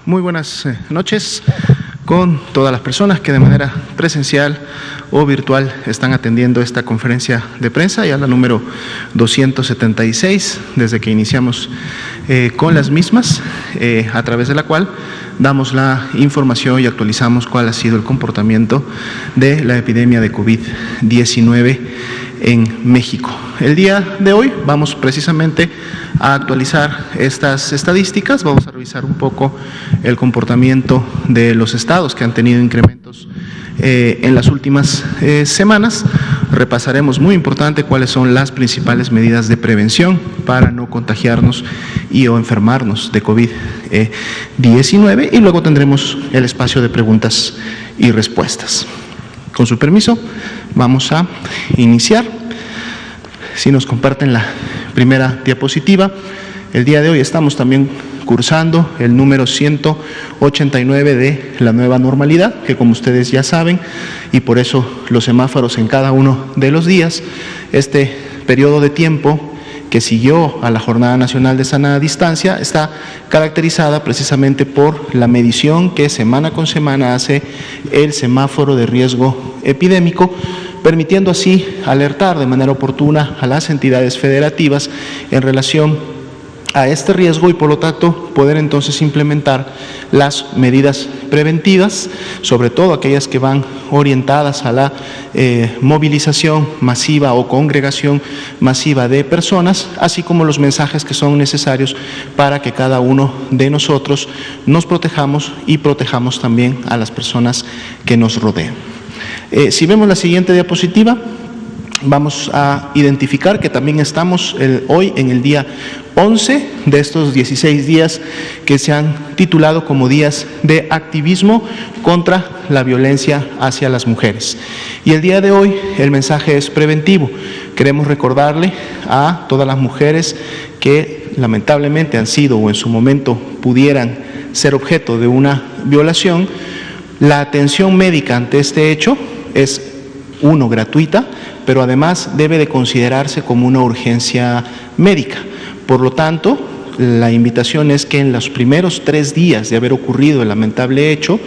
Muy buenas noches con todas las personas que de manera presencial o virtual están atendiendo esta conferencia de prensa, ya la número 276, desde que iniciamos con las mismas, a través de la cual damos la información y actualizamos cuál ha sido el comportamiento de la epidemia de COVID-19 en México. El día de hoy vamos precisamente a actualizar estas estadísticas, vamos a revisar un poco el comportamiento de los estados que han tenido incrementos en las últimas semanas. Repasaremos, muy importante, cuáles son las principales medidas de prevención para no contagiarnos o enfermarnos de COVID-19 y luego tendremos el espacio de preguntas y respuestas. Con su permiso, vamos a iniciar. Si nos comparten la primera diapositiva, el día de hoy estamos también cursando el número 189 de la nueva normalidad, que como ustedes ya saben, y por eso los semáforos en cada uno de los días, este periodo de tiempo que siguió a la Jornada Nacional de Sana Distancia está caracterizada precisamente por la medición que semana con semana hace el semáforo de riesgo epidémico, permitiendo así alertar de manera oportuna a las entidades federativas en relación a este riesgo y por lo tanto poder entonces implementar las medidas preventivas, sobre todo aquellas que van orientadas a la movilización masiva o congregación masiva de personas, así como los mensajes que son necesarios para que cada uno de nosotros nos protejamos y protejamos también a las personas que nos rodean. Si vemos la siguiente diapositiva, vamos a identificar que también estamos hoy en el día 11 de estos 16 días que se han titulado como días de activismo contra la violencia hacia las mujeres. Y el día de hoy el mensaje es preventivo. Queremos recordarle a todas las mujeres que lamentablemente han sido o en su momento pudieran ser objeto de una violación. La atención médica ante este hecho es, gratuita, pero además debe de considerarse como una urgencia médica. Por lo tanto, la invitación es que en los primeros 3 días de haber ocurrido el lamentable hecho,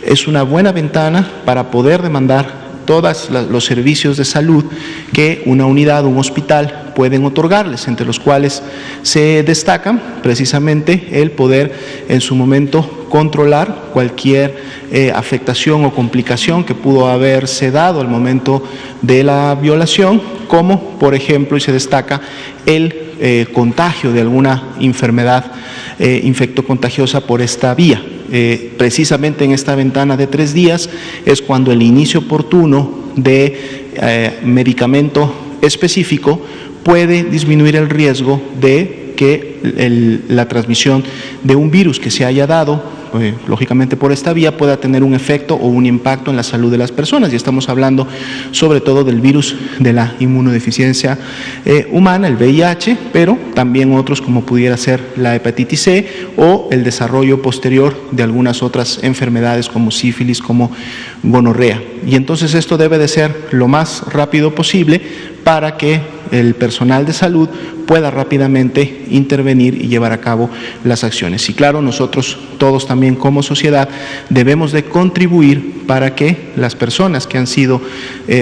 es una buena ventana para poder demandar todos los servicios de salud que una unidad o un hospital pueden otorgarles, entre los cuales se destacan precisamente el poder en su momento controlar cualquier afectación o complicación que pudo haberse dado al momento de la violación, como por ejemplo, y se destaca, el contagio de alguna enfermedad infectocontagiosa por esta vía. Precisamente en esta ventana de 3 días es cuando el inicio oportuno de medicamento específico puede disminuir el riesgo de que la transmisión de un virus que se haya dado, lógicamente por esta vía, pueda tener un efecto o un impacto en la salud de las personas. Y estamos hablando sobre todo del virus de la inmunodeficiencia humana, el VIH, pero también otros como pudiera ser la hepatitis C o el desarrollo posterior de algunas otras enfermedades como sífilis, como gonorrea. Y entonces esto debe de ser lo más rápido posible para que el personal de salud pueda rápidamente intervenir y llevar a cabo las acciones. Y claro, nosotros todos también como sociedad debemos de contribuir para que las personas que han sido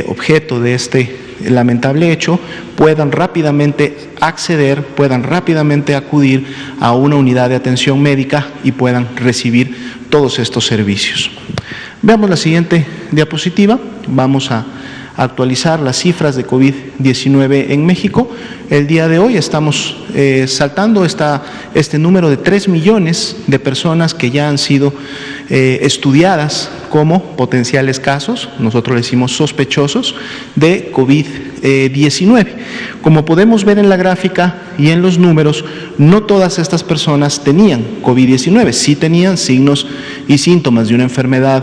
objeto de este lamentable hecho puedan rápidamente acceder, puedan rápidamente acudir a una unidad de atención médica y puedan recibir todos estos servicios. Veamos la siguiente diapositiva. Vamos a actualizar las cifras de COVID-19 en México. El día de hoy estamos saltando este número de 3 millones de personas que ya han sido estudiadas como potenciales casos, nosotros le decimos sospechosos, de COVID-19. Como podemos ver en la gráfica y en los números, no todas estas personas tenían COVID-19, sí tenían signos y síntomas de una enfermedad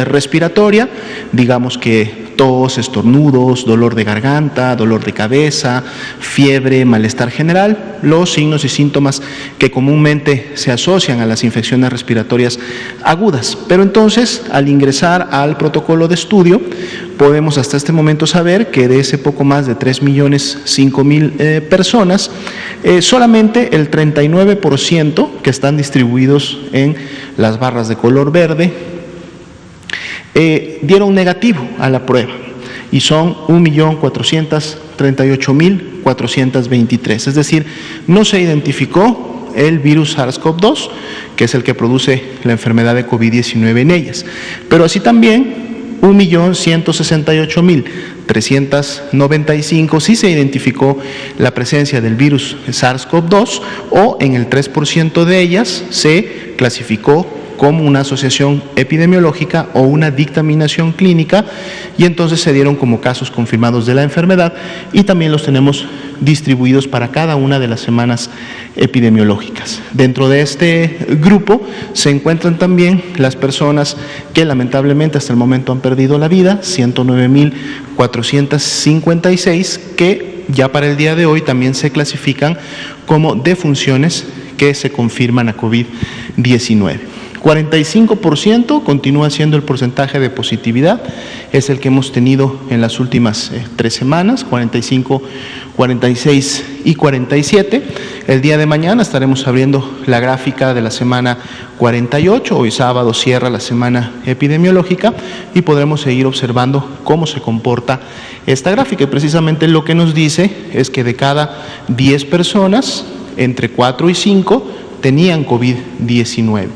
respiratoria, digamos que tos, estornudos, dolor de garganta, dolor de cabeza, fiebre, malestar general, los signos y síntomas que comúnmente se asocian a las infecciones respiratorias agudas. Pero entonces, al ingresar al protocolo de estudio, podemos hasta este momento saber que de ese poco más de 3.005.000 personas, solamente el 39% que están distribuidos en las barras de color verde dieron negativo a la prueba, y son 1.438.423, es decir, no se identificó el virus SARS-CoV-2, que es el que produce la enfermedad de COVID-19 en ellas, pero así también 1.168.395 sí se identificó la presencia del virus SARS-CoV-2, o en el 3% de ellas se clasificó como una asociación epidemiológica o una dictaminación clínica, y entonces se dieron como casos confirmados de la enfermedad, y también los tenemos distribuidos para cada una de las semanas epidemiológicas. Dentro de este grupo se encuentran también las personas que lamentablemente hasta el momento han perdido la vida, 109.456, que ya para el día de hoy también se clasifican como defunciones que se confirman a COVID-19. 45% continúa siendo el porcentaje de positividad, es el que hemos tenido en las últimas 3 semanas, 45, 46 y 47. El día de mañana estaremos abriendo la gráfica de la semana 48, hoy sábado cierra la semana epidemiológica, y podremos seguir observando cómo se comporta esta gráfica. Y precisamente lo que nos dice es que de cada 10 personas, entre 4 y 5 tenían COVID-19.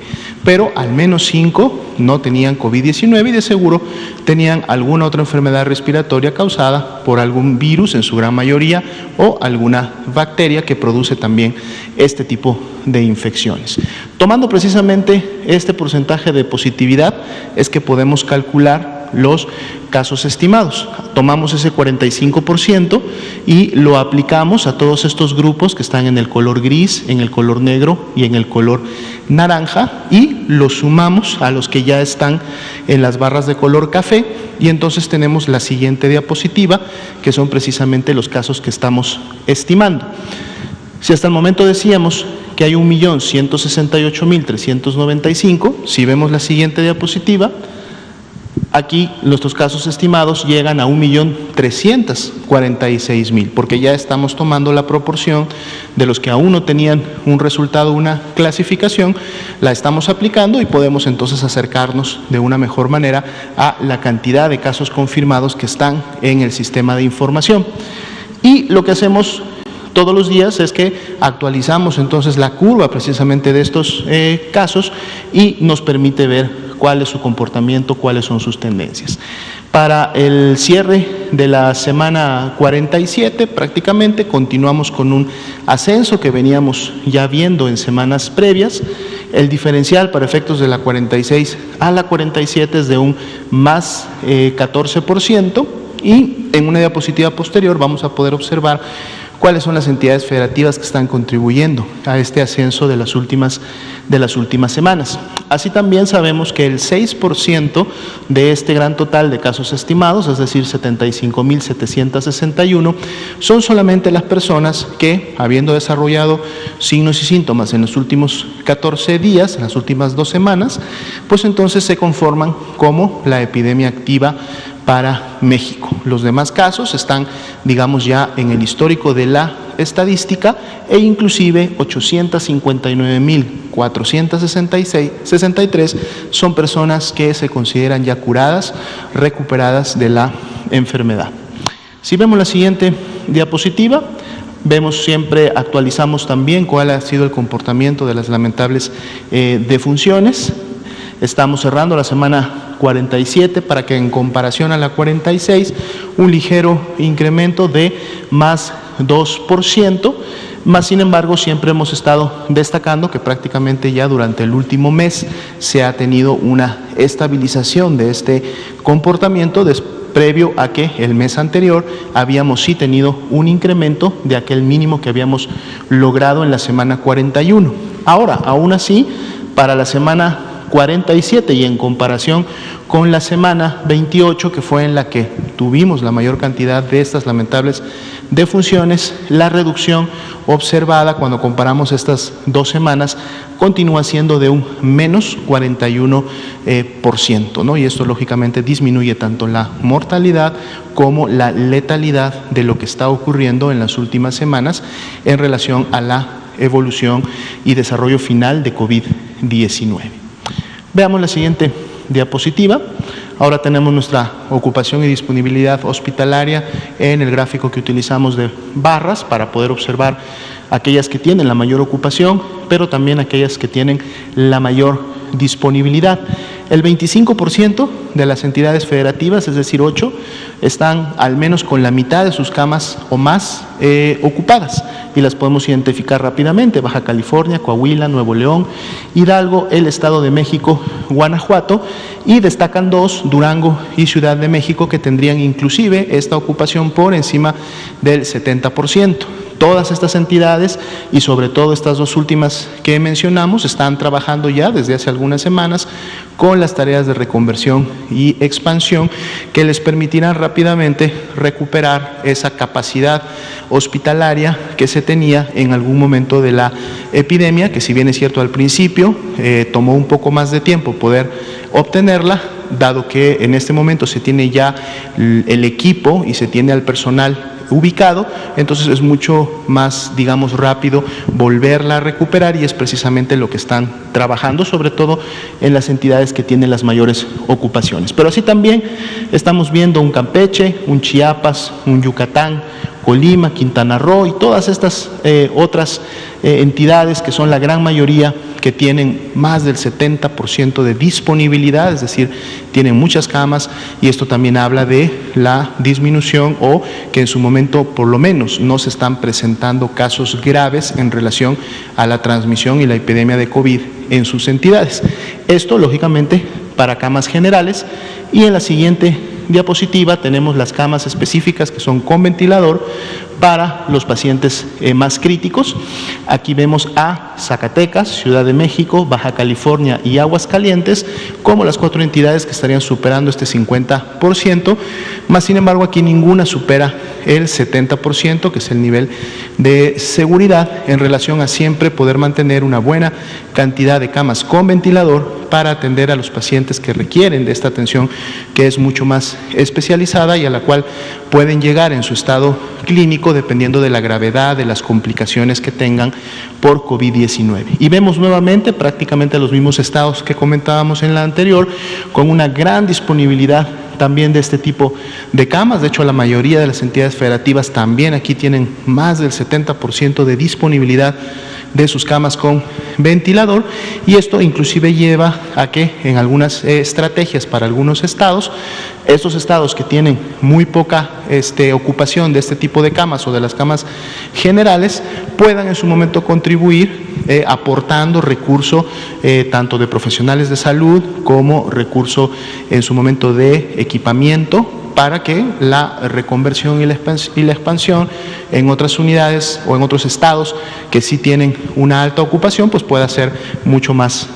Pero al menos 5 no tenían COVID-19 y de seguro tenían alguna otra enfermedad respiratoria causada por algún virus en su gran mayoría, o alguna bacteria que produce también este tipo de infecciones. Tomando precisamente este porcentaje de positividad es que podemos calcular los casos estimados. Tomamos ese 45% y lo aplicamos a todos estos grupos que están en el color gris, en el color negro y en el color naranja, y lo sumamos a los que ya están en las barras de color café, y entonces tenemos la siguiente diapositiva, que son precisamente los casos que estamos estimando. Si hasta el momento decíamos que hay 1.168.395, si vemos la siguiente diapositiva, aquí nuestros casos estimados llegan a 1.346.000, porque ya estamos tomando la proporción de los que aún no tenían un resultado, una clasificación, la estamos aplicando, y podemos entonces acercarnos de una mejor manera a la cantidad de casos confirmados que están en el sistema de información. Y lo que hacemos todos los días es que actualizamos entonces la curva precisamente de estos casos, y nos permite ver cuál es su comportamiento, cuáles son sus tendencias. Para el cierre de la semana 47 prácticamente continuamos con un ascenso que veníamos ya viendo en semanas previas. El diferencial para efectos de la 46 a la 47 es de un más 14%, y en una diapositiva posterior vamos a poder observar cuáles son las entidades federativas que están contribuyendo a este ascenso de las últimas semanas. Así también sabemos que el 6% de este gran total de casos estimados, es decir, 75.761, son solamente las personas que, habiendo desarrollado signos y síntomas en los últimos 14 días, en las últimas 2 semanas, pues entonces se conforman como la epidemia activa para México. Los demás casos están, digamos, ya en el histórico de la estadística, e inclusive 859.463 son personas que se consideran ya curadas, recuperadas de la enfermedad. Si vemos la siguiente diapositiva, vemos siempre, actualizamos también cuál ha sido el comportamiento de las lamentables defunciones. Estamos cerrando la semana 47 para que, en comparación a la 46, un ligero incremento de más 2%, más sin embargo siempre hemos estado destacando que prácticamente ya durante el último mes se ha tenido una estabilización de este comportamiento, previo a que el mes anterior habíamos sí tenido un incremento de aquel mínimo que habíamos logrado en la semana 41. Ahora, aún así, para la semana 47, y en comparación con la semana 28, que fue en la que tuvimos la mayor cantidad de estas lamentables defunciones, la reducción observada cuando comparamos estas 2 semanas continúa siendo de un menos 41%, ¿no? Y esto lógicamente disminuye tanto la mortalidad como la letalidad de lo que está ocurriendo en las últimas semanas en relación a la evolución y desarrollo final de COVID-19. Veamos la siguiente diapositiva. Ahora tenemos nuestra ocupación y disponibilidad hospitalaria en el gráfico que utilizamos de barras para poder observar aquellas que tienen la mayor ocupación, pero también aquellas que tienen la mayor disponibilidad. El 25% de las entidades federativas, es decir, 8, están al menos con la mitad de sus camas o más ocupadas, y las podemos identificar rápidamente: Baja California, Coahuila, Nuevo León, Hidalgo, el Estado de México, Guanajuato, y destacan 2, Durango y Ciudad de México, que tendrían inclusive esta ocupación por encima del 70%. Todas estas entidades, y sobre todo estas 2 últimas que mencionamos, están trabajando ya desde hace algunas semanas con las tareas de reconversión y expansión que les permitirán rápidamente recuperar esa capacidad hospitalaria que se tenía en algún momento de la epidemia, que si bien es cierto al principio tomó un poco más de tiempo poder obtenerla, dado que en este momento se tiene ya el equipo y se tiene al personal ubicado, entonces es mucho más, digamos, rápido volverla a recuperar, y es precisamente lo que están trabajando, sobre todo en las entidades que tienen las mayores ocupaciones. Pero así también estamos viendo un Campeche, un Chiapas, un Yucatán, Colima, Quintana Roo y todas estas otras entidades que son la gran mayoría que tienen más del 70% de disponibilidad, es decir, tienen muchas camas, y esto también habla de la disminución, o que en su momento por lo menos no se están presentando casos graves en relación a la transmisión y la epidemia de COVID en sus entidades. Esto lógicamente para camas generales, y en la siguiente diapositiva tenemos las camas específicas que son con ventilador para los pacientes más críticos. Aquí vemos a Zacatecas, Ciudad de México, Baja California y Aguascalientes como las 4 entidades que estarían superando este 50%, más sin embargo aquí ninguna supera el 70%, que es el nivel de seguridad en relación a siempre poder mantener una buena cantidad de camas con ventilador para atender a los pacientes que requieren de esta atención, que es mucho más especializada y a la cual pueden llegar en su estado clínico dependiendo de la gravedad de las complicaciones que tengan por COVID-19. Y vemos nuevamente prácticamente los mismos estados que comentábamos en la anterior, con una gran disponibilidad también de este tipo de camas. De hecho, la mayoría de las entidades federativas también aquí tienen más del 70% de disponibilidad de sus camas con ventilador, y esto inclusive lleva a que en algunas estrategias para algunos estados, estos estados que tienen muy poca ocupación de este tipo de camas o de las camas generales, puedan en su momento contribuir aportando recurso tanto de profesionales de salud como recurso en su momento de equipamiento, para que la reconversión y la expansión en otras unidades o en otros estados que sí tienen una alta ocupación, pues pueda ser mucho más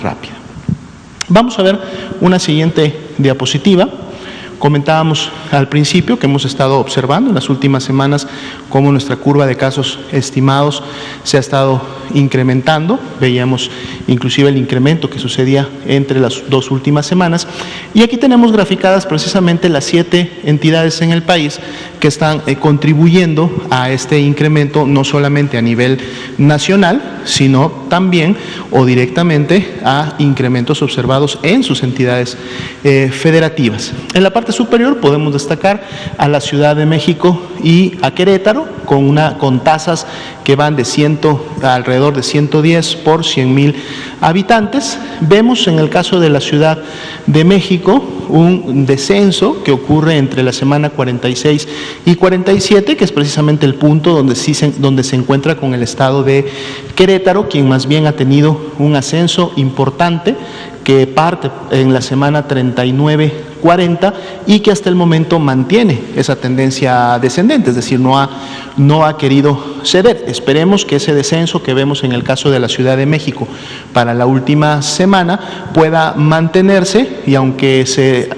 rápida. Vamos a ver una siguiente diapositiva. Comentábamos al principio que hemos estado observando en las últimas semanas cómo nuestra curva de casos estimados se ha estado incrementando. Veíamos inclusive el incremento que sucedía entre las 2 últimas semanas, y aquí tenemos graficadas precisamente las 7 entidades en el país que están contribuyendo a este incremento, no solamente a nivel nacional, sino también o directamente a incrementos observados en sus entidades federativas. En la parte superior podemos destacar a la Ciudad de México y a Querétaro con tasas que van de alrededor de 110 por 100,000 habitantes. Vemos en el caso de la Ciudad de México un descenso que ocurre entre la semana 46 y 47, que es precisamente el punto donde se encuentra con el estado de Querétaro, quien más bien ha tenido un ascenso importante que parte en la semana 39 40 y que hasta el momento mantiene esa tendencia descendente, es decir, no ha querido ceder. Esperemos que ese descenso que vemos en el caso de la Ciudad de México para la última semana pueda mantenerse y aunque se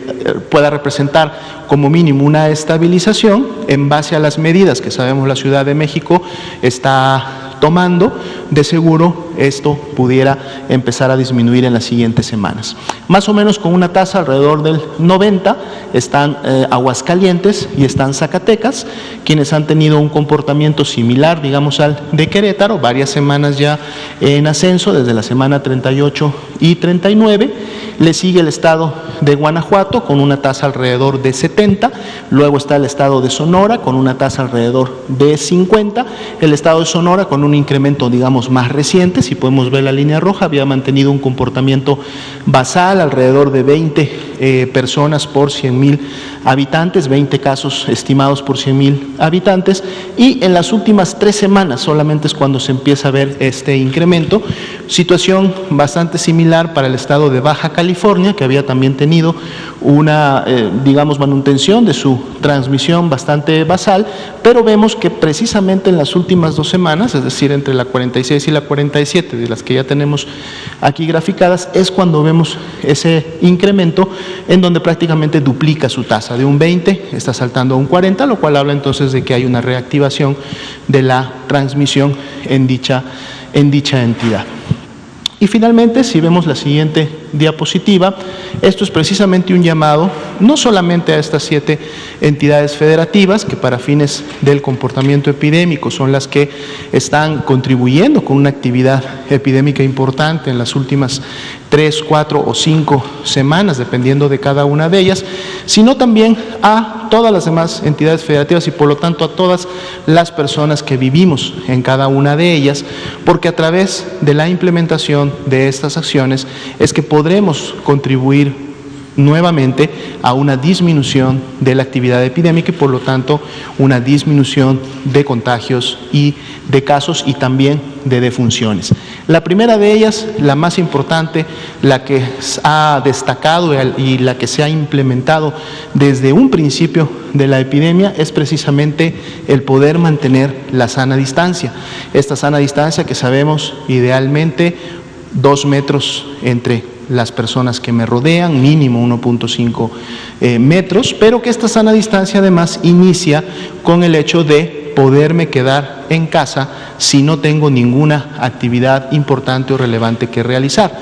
pueda representar como mínimo una estabilización en base a las medidas que sabemos la Ciudad de México está tomando, de seguro esto pudiera empezar a disminuir en las siguientes semanas. Más o menos con una tasa alrededor del 90 están Aguascalientes y están Zacatecas, quienes han tenido un comportamiento similar, digamos, al de Querétaro, varias semanas ya en ascenso, desde la semana 38 y 39. Le sigue el estado de Guanajuato con una tasa alrededor de 70, luego está el estado de Sonora con una tasa alrededor de 50, el estado de Sonora con un incremento, digamos, más reciente, si podemos ver la línea roja, había mantenido un comportamiento basal alrededor de 20 personas por 100,000 habitantes, 20 casos estimados por 100,000 habitantes, y en las últimas 3 semanas solamente es cuando se empieza a ver este incremento. Situación bastante similar para el estado de Baja California, que había también tenido una, digamos, manutención de su transmisión bastante basal, pero vemos que precisamente en las últimas 2 semanas, es decir, entre la 46 y la 47, de las que ya tenemos aquí graficadas, es cuando vemos ese incremento en donde prácticamente duplica su tasa. De un 20 está saltando a un 40, lo cual habla entonces de que hay una reactivación de la transmisión en dicha entidad. Y finalmente, si vemos la siguiente diapositiva, esto es precisamente un llamado no solamente a estas 7 entidades federativas que para fines del comportamiento epidémico son las que están contribuyendo con una actividad epidémica importante en las últimas 3, 4 o 5 semanas, dependiendo de cada una de ellas, sino también a todas las demás entidades federativas y por lo tanto a todas las personas que vivimos en cada una de ellas, porque a través de la implementación de estas acciones es que podremos contribuir nuevamente a una disminución de la actividad epidémica y por lo tanto una disminución de contagios y de casos y también de defunciones. La primera de ellas, la más importante, la que ha destacado y la que se ha implementado desde un principio de la epidemia es precisamente el poder mantener la sana distancia. Esta sana distancia que sabemos idealmente 2 metros entre las personas que me rodean, mínimo 1.5 metros, pero que esta sana distancia además inicia con el hecho de poderme quedar en casa si no tengo ninguna actividad importante o relevante que realizar.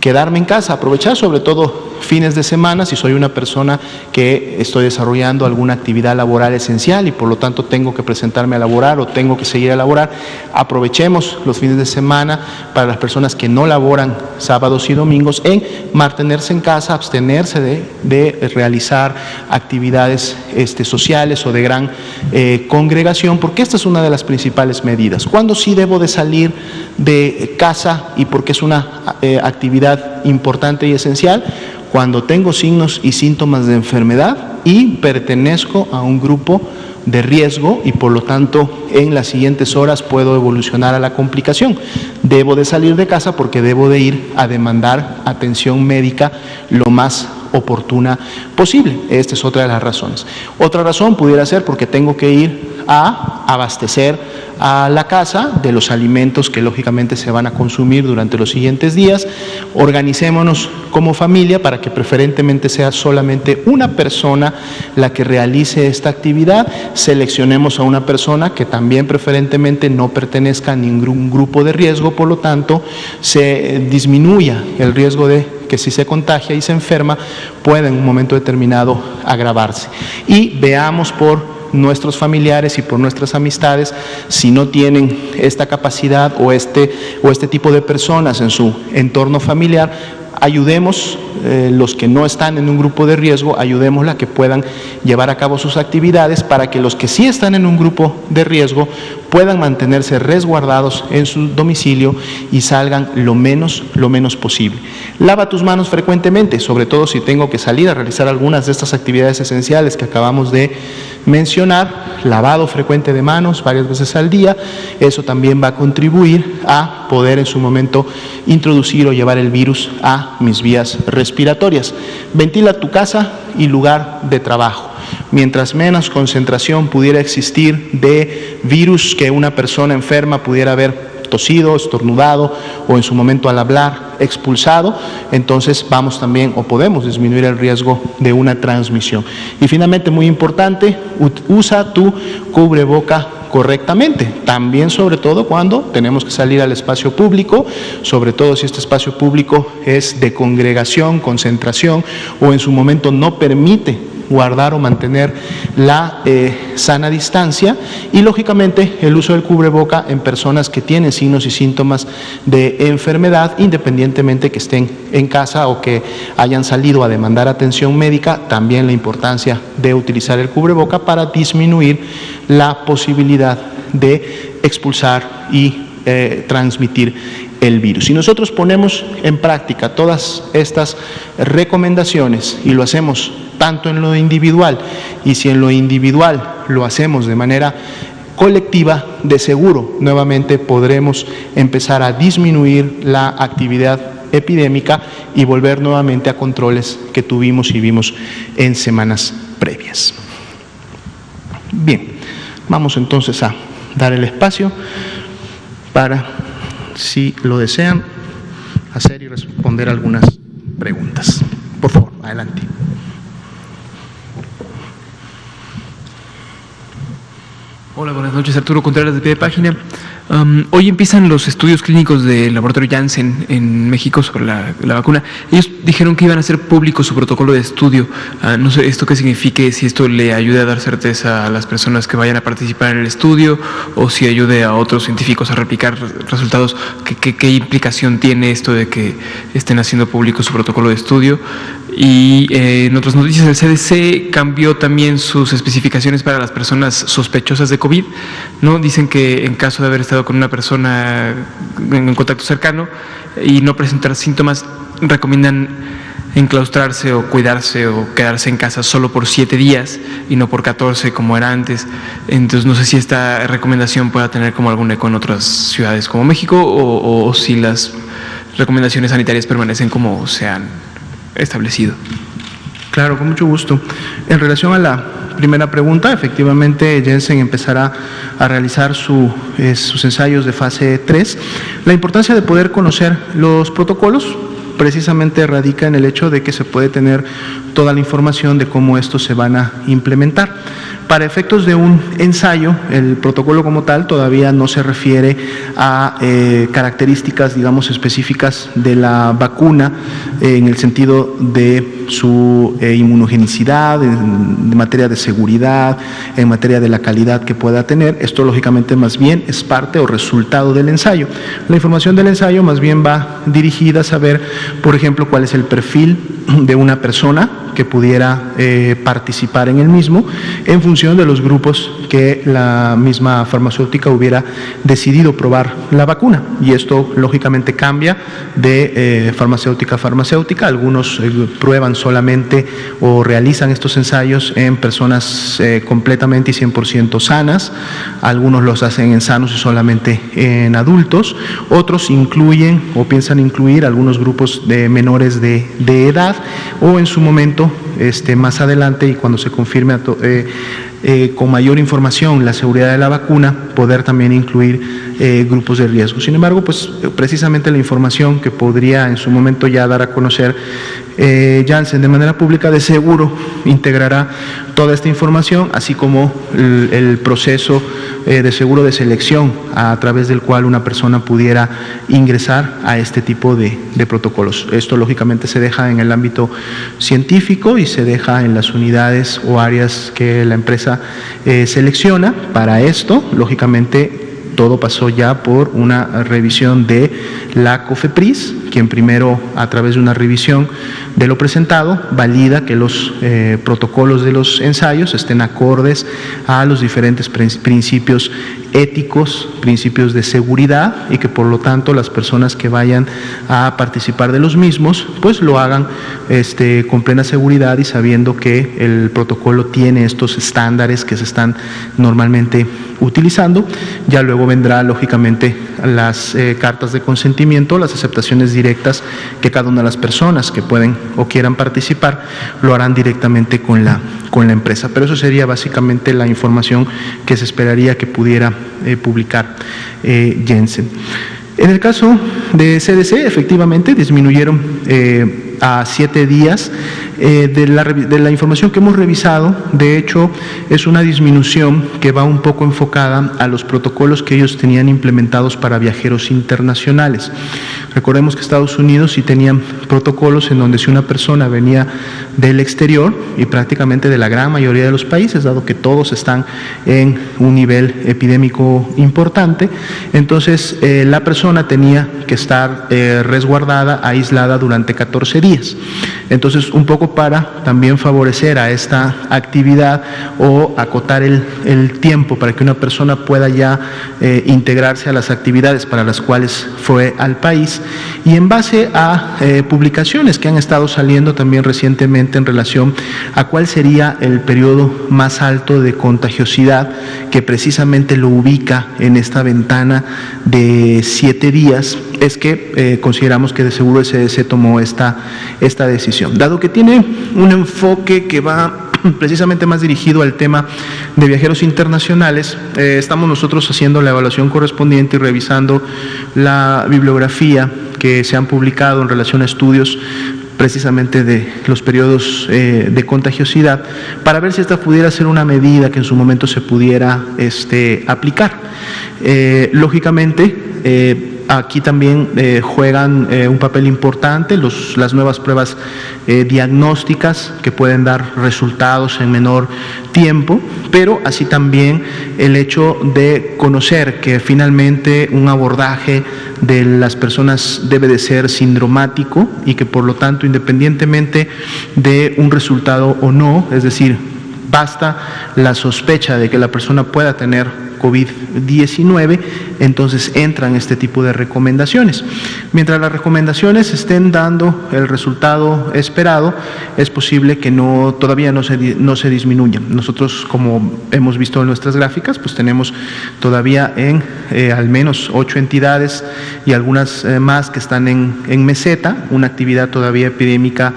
Quedarme en casa, aprovechar sobre todo fines de semana, si soy una persona que estoy desarrollando alguna actividad laboral esencial y por lo tanto tengo que presentarme a laborar o tengo que seguir a laborar, aprovechemos los fines de semana para las personas que no laboran sábados y domingos en mantenerse en casa, abstenerse de realizar actividades sociales o de gran congregación, porque esta es una de las principales medidas. ¿Cuándo sí debo de salir de casa y porque es una actividad importante y esencial? Cuando tengo signos y síntomas de enfermedad y pertenezco a un grupo de riesgo y por lo tanto en las siguientes horas puedo evolucionar a la complicación. Debo de salir de casa porque debo de ir a demandar atención médica lo más oportuna posible. Esta es otra de las razones. Otra razón pudiera ser porque tengo que ir a abastecer a la casa de los alimentos que lógicamente se van a consumir durante los siguientes días. Organicémonos como familia para que preferentemente sea solamente una persona la que realice esta actividad. Seleccionemos a una persona que también preferentemente no pertenezca a ningún grupo de riesgo, por lo tanto se disminuya el riesgo de que si se contagia y se enferma pueda en un momento determinado agravarse. Y veamos por nuestros familiares y por nuestras amistades si no tienen esta capacidad o este tipo de personas en su entorno familiar. Ayudemos, los que no están en un grupo de riesgo, ayudémosla a que puedan llevar a cabo sus actividades para que los que sí están en un grupo de riesgo puedan mantenerse resguardados en su domicilio y salgan lo menos posible. Lava tus manos frecuentemente, sobre todo si tengo que salir a realizar algunas de estas actividades esenciales que acabamos de mencionar. lavado frecuente de manos varias veces al día. Eso también va a contribuir a poder en su momento introducir o llevar el virus a mis vías respiratorias. Ventila tu casa y lugar de trabajo. Mientras menos concentración pudiera existir de virus que una persona enferma pudiera haber tosido, estornudado o en su momento al hablar expulsado, entonces vamos también o podemos disminuir el riesgo de una transmisión. Y finalmente, muy importante, usa tu cubreboca correctamente, también sobre todo cuando tenemos que salir al espacio público, sobre todo si este espacio público es de congregación, concentración o en su momento no permite guardar o mantener la sana distancia, y lógicamente el uso del cubreboca en personas que tienen signos y síntomas de enfermedad, independientemente que estén en casa o que hayan salido a demandar atención médica, también la importancia de utilizar el cubreboca para disminuir la posibilidad de expulsar y transmitir el virus. Si nosotros ponemos en práctica todas estas recomendaciones y lo hacemos tanto en lo individual, y si en lo individual lo hacemos de manera colectiva, de seguro nuevamente podremos empezar a disminuir la actividad epidémica y volver nuevamente a controles que tuvimos y vimos en semanas previas. Bien, vamos entonces a dar el espacio para, si lo desean, hacer y responder algunas preguntas. Por favor, adelante. Hola, buenas noches. Arturo Contreras, de Pie de Página. Hoy empiezan los estudios clínicos del laboratorio Janssen en México sobre la vacuna. Ellos dijeron que iban a hacer público su protocolo de estudio. No sé esto qué signifique, si esto le ayude a dar certeza a las personas que vayan a participar en el estudio o si ayude a otros científicos a replicar resultados. ¿Qué implicación tiene esto de que estén haciendo público su protocolo de estudio? Y en otras noticias, el CDC cambió también sus especificaciones para las personas sospechosas de COVID, ¿no? Dicen que en caso de haber estado con una persona en contacto cercano y no presentar síntomas, recomiendan enclaustrarse o cuidarse o quedarse en casa solo por 7 días y no por 14 como era antes. Entonces no sé si esta recomendación pueda tener como algún eco en otras ciudades como México o si las recomendaciones sanitarias permanecen como se han establecido. Claro, con mucho gusto. En relación a la primera pregunta, efectivamente Janssen empezará a realizar sus ensayos de fase 3. La importancia de poder conocer los protocolos precisamente radica en el hecho de que se puede tener toda la información de cómo estos se van a implementar. Para efectos de un ensayo, el protocolo como tal todavía no se refiere a características, digamos, específicas de la vacuna en el sentido de su inmunogenicidad, en materia de seguridad, en materia de la calidad que pueda tener. Esto lógicamente más bien es parte o resultado del ensayo. La información del ensayo más bien va dirigida a saber, por ejemplo, cuál es el perfil de una persona que pudiera participar en el mismo en función de los grupos que la misma farmacéutica hubiera decidido probar la vacuna. Y esto lógicamente cambia de farmacéutica a farmacéutica. Algunos prueban solamente o realizan estos ensayos en personas completamente y 100% sanas. Algunos los hacen en sanos y solamente en adultos. Otros incluyen o piensan incluir algunos grupos de menores de edad o en su momento más adelante y cuando se confirme con mayor información la seguridad de la vacuna, poder también incluir grupos de riesgo. Sin embargo, pues precisamente la información que podría en su momento ya dar a conocer Janssen de manera pública, de seguro integrará toda esta información, así como el proceso de seguro de selección a través del cual una persona pudiera ingresar a este tipo de protocolos. Esto lógicamente se deja en el ámbito científico y se deja en las unidades o áreas que la empresa selecciona. Para esto, lógicamente, todo pasó ya por una revisión de la COFEPRIS, quien primero, a través de una revisión de lo presentado, valida que los protocolos de los ensayos estén acordes a los diferentes principios éticos, principios de seguridad, y que por lo tanto las personas que vayan a participar de los mismos pues lo hagan con plena seguridad y sabiendo que el protocolo tiene estos estándares que se están normalmente utilizando. Ya luego vendrá lógicamente las cartas de consentimiento, las aceptaciones directas, que cada una de las personas que pueden o quieran participar lo harán directamente con la empresa. Pero eso sería básicamente la información que se esperaría que pudiera publicar Janssen. En el caso de CDC, efectivamente disminuyeron a 7 días. De la información que hemos revisado, de hecho, es una disminución que va un poco enfocada a los protocolos que ellos tenían implementados para viajeros internacionales. Recordemos que Estados Unidos sí tenían protocolos en donde si una persona venía del exterior, y prácticamente de la gran mayoría de los países, dado que todos están en un nivel epidémico importante, entonces la persona tenía que estar resguardada, aislada durante 14 días. Entonces, un poco para también favorecer a esta actividad o acotar el tiempo para que una persona pueda ya integrarse a las actividades para las cuales fue al país, y en base a publicaciones que han estado saliendo también recientemente en relación a cuál sería el periodo más alto de contagiosidad, que precisamente lo ubica en esta ventana de 7 días, es que consideramos que de seguro el CDC tomó esta decisión. Dado que tiene un enfoque que va precisamente más dirigido al tema de viajeros internacionales, estamos nosotros haciendo la evaluación correspondiente y revisando la bibliografía que se han publicado en relación a estudios precisamente de los periodos de contagiosidad, para ver si esta pudiera ser una medida que en su momento se pudiera aplicar. Lógicamente, aquí también juegan un papel importante las nuevas pruebas diagnósticas que pueden dar resultados en menor tiempo, pero así también el hecho de conocer que finalmente un abordaje de las personas debe de ser sindromático y que por lo tanto, independientemente de un resultado o no, es decir, basta la sospecha de que la persona pueda tener COVID-19, entonces entran este tipo de recomendaciones. Mientras las recomendaciones estén dando el resultado esperado, es posible que todavía no se disminuyan. Nosotros, como hemos visto en nuestras gráficas, pues tenemos todavía al menos 8 entidades y algunas más que están en meseta, una actividad todavía epidémica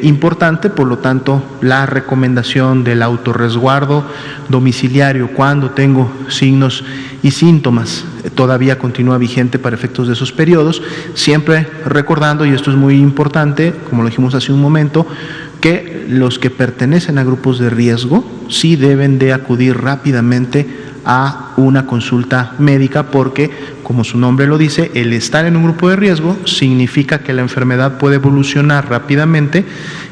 importante. Por lo tanto, la recomendación del autorresguardo domiciliario cuando tengo signos y síntomas todavía continúa vigente para efectos de esos periodos, siempre recordando, y esto es muy importante, como lo dijimos hace un momento, que los que pertenecen a grupos de riesgo sí deben de acudir rápidamente a una consulta médica, porque, como su nombre lo dice, el estar en un grupo de riesgo significa que la enfermedad puede evolucionar rápidamente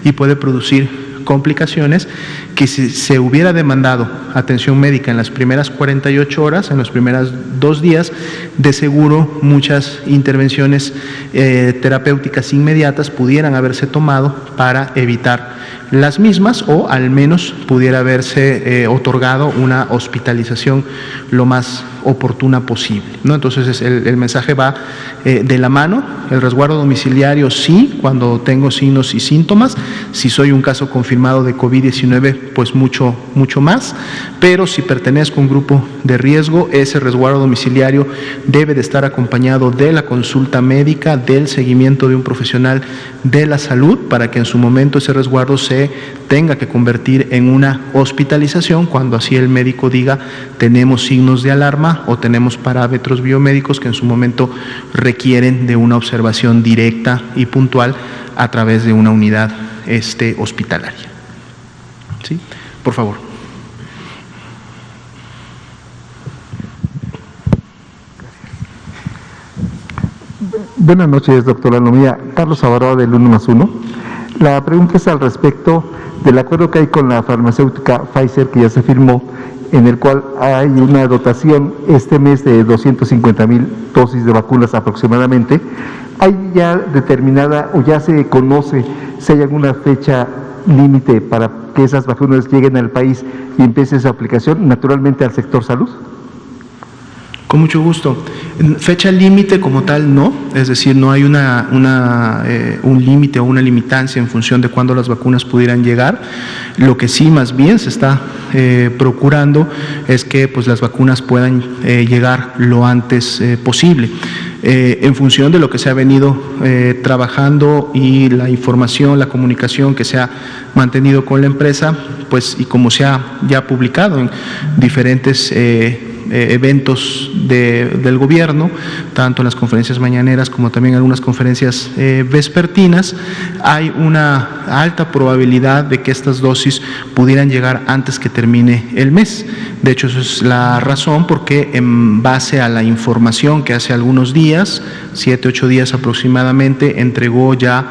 y puede producir complicaciones que, si se hubiera demandado atención médica en las primeras 48 horas, en los primeros 2 días, de seguro muchas intervenciones terapéuticas inmediatas pudieran haberse tomado para evitar las mismas, o al menos pudiera haberse otorgado una hospitalización lo más oportuna posible, ¿no? Entonces el mensaje va de la mano. El resguardo domiciliario sí, cuando tengo signos y síntomas. Si soy un caso confirmado de COVID-19, pues mucho más, pero si pertenezco a un grupo de riesgo, ese resguardo domiciliario debe de estar acompañado de la consulta médica, del seguimiento de un profesional de la salud, para que en su momento ese resguardo se tenga que convertir en una hospitalización cuando así el médico diga tenemos signos de alarma o tenemos parámetros biomédicos que en su momento requieren de una observación directa y puntual a través de una unidad hospitalaria. ¿Sí? Por favor. Buenas noches, doctora Lomía. Carlos Avaroa, del 1+1. La pregunta es al respecto del acuerdo que hay con la farmacéutica Pfizer, que ya se firmó, en el cual hay una dotación este mes de 250,000 dosis de vacunas aproximadamente. ¿Hay ya determinada o ya se conoce si hay alguna fecha límite para que esas vacunas lleguen al país y empiece su aplicación, naturalmente al sector salud? Con mucho gusto. Fecha límite como tal no, es decir, no hay un límite o una limitancia en función de cuándo las vacunas pudieran llegar. Lo que sí más bien se está procurando es que pues, las vacunas puedan llegar lo antes posible. En función de lo que se ha venido trabajando y la información, la comunicación que se ha mantenido con la empresa, pues y como se ha ya publicado en diferentes eventos del gobierno, tanto en las conferencias mañaneras como también en algunas conferencias vespertinas, hay una alta probabilidad de que estas dosis pudieran llegar antes que termine el mes. De hecho, esa es la razón porque en base a la información que hace algunos días, 7, 8 días aproximadamente, entregó ya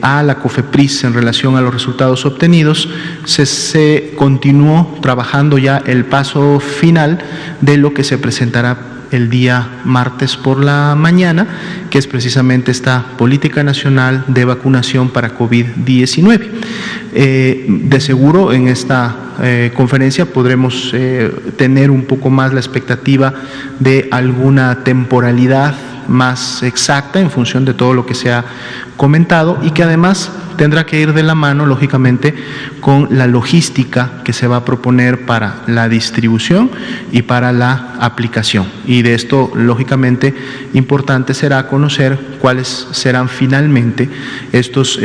a la COFEPRIS en relación a los resultados obtenidos, se continuó trabajando ya el paso final de lo que se presentará el día martes por la mañana, que es precisamente esta Política Nacional de Vacunación para COVID-19. De seguro en esta conferencia podremos tener un poco más la expectativa de alguna temporalidad más exacta en función de todo lo que se ha comentado y que además tendrá que ir de la mano, lógicamente, con la logística que se va a proponer para la distribución y para la aplicación. Y de esto, lógicamente, importante será conocer cuáles serán finalmente estos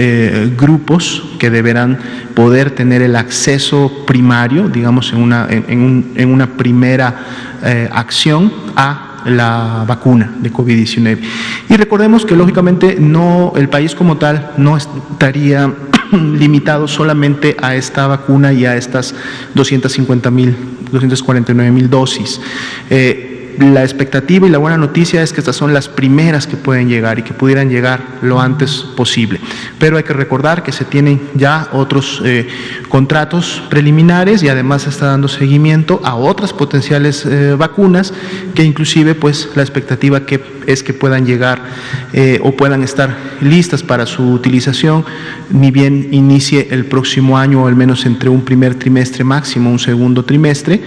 grupos que deberán poder tener el acceso primario, digamos, en una primera acción a la vacuna de COVID-19. Y recordemos que lógicamente el país como tal no estaría limitado solamente a esta vacuna y a estas 249,000 dosis. La expectativa y la buena noticia es que estas son las primeras que pueden llegar y que pudieran llegar lo antes posible. Pero hay que recordar que se tienen ya otros contratos preliminares y además se está dando seguimiento a otras potenciales vacunas que inclusive pues la expectativa es que puedan llegar o puedan estar listas para su utilización ni bien inicie el próximo año o al menos entre un primer trimestre máximo un segundo trimestre.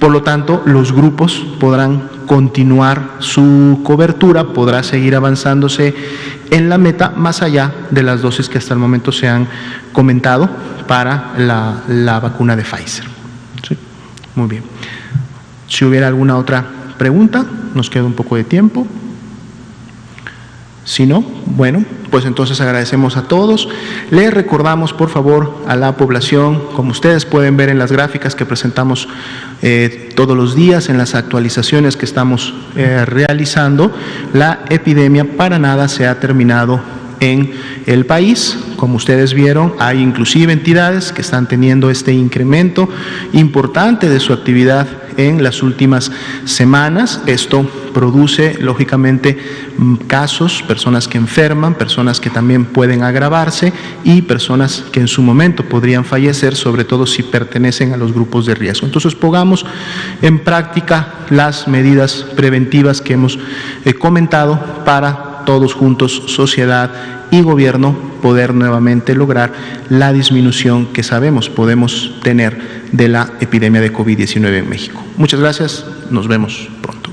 Por lo tanto, los grupos podrán continuar su cobertura, podrá seguir avanzándose en la meta más allá de las dosis que hasta el momento se han comentado para la vacuna de Pfizer. ¿Sí? Muy bien. Si hubiera alguna otra pregunta, nos queda un poco de tiempo. Si no, bueno, pues entonces agradecemos a todos. Les recordamos, por favor, a la población, como ustedes pueden ver en las gráficas que presentamos todos los días, en las actualizaciones que estamos realizando, la epidemia para nada se ha terminado en el país. Como ustedes vieron, hay inclusive entidades que están teniendo este incremento importante de su actividad en las últimas semanas. Esto produce, lógicamente, casos, personas que enferman, personas que también pueden agravarse y personas que en su momento podrían fallecer, sobre todo si pertenecen a los grupos de riesgo. Entonces, pongamos en práctica las medidas preventivas que hemos comentado para todos juntos, sociedad y gobierno, poder nuevamente lograr la disminución que sabemos podemos tener de la epidemia de COVID-19 en México. Muchas gracias, nos vemos pronto.